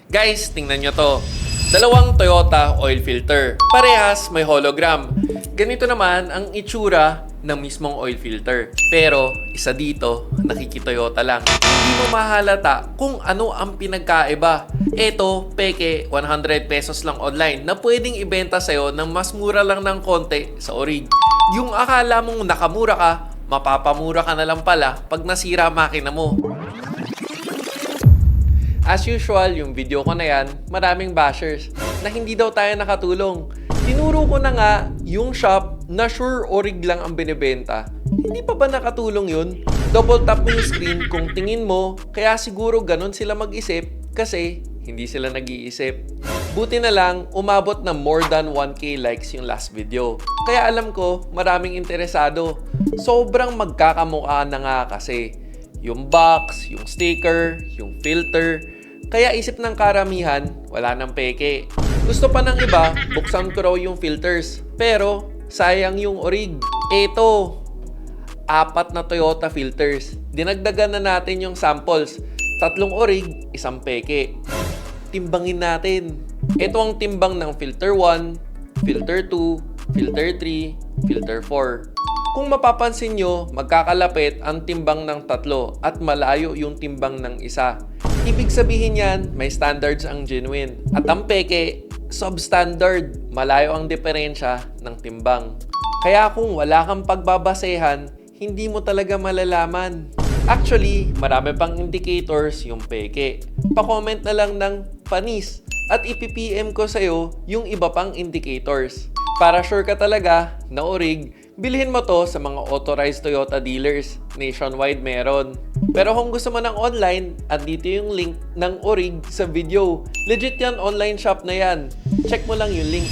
Guys, tingnan nyo to. Dalawang Toyota oil filter. Parehas may hologram. Ganito naman ang itsura ng mismong oil filter. Pero, isa dito, nakiki-Toyota lang. Hindi mo mahalata kung ano ang pinagkaiba. Eto, peke, 100 pesos lang online na pwedeng ibenta sa'yo ng mas mura lang ng konti sa Orig. Yung akala mong nakamura ka, mapapamura ka na lang pala pag nasira makina mo. As usual, yung video ko na yan, maraming bashers na hindi daw tayo nakatulong. Tinuro ko na nga yung shop na sure Orig lang ang binibenta. Hindi pa ba nakatulong yun? Double tap mo yung screen kung tingin mo, kaya siguro ganun sila mag-isip kasi hindi sila nag-iisip. Buti na lang, umabot na more than 1K likes yung last video. Kaya alam ko, maraming interesado. Sobrang magkakamukha na nga kasi. Yung box, yung sticker, yung filter. Kaya isip ng karamihan, wala nang peke. Gusto pa ng iba, buksan ko raw yung filters. Pero, sayang yung Orig. Eto, 4 na Toyota filters. Dinagdagan na natin yung samples. 3 Orig, 1 peke. Timbangin natin. Ito ang timbang ng filter 1, filter 2, filter 3, filter 4. Kung mapapansin nyo, magkakalapit ang timbang ng 3 at malayo yung timbang ng 1. Ibig sabihin yan, may standards ang genuine. At ang peke, substandard. Malayo ang diferensya ng timbang. Kaya kung wala kang pagbabasehan, hindi mo talaga malalaman. Actually, marami pang indicators yung peke. Pa-comment na lang ng panis at ipipm ko sa'yo yung iba pang indicators. Para sure ka talaga na Orig, bilhin mo to sa mga authorized Toyota dealers. Nationwide meron. Pero kung gusto mo ng online, andito yung link ng Orig sa video. Legit yan, online shop na yan. Check mo lang yung link.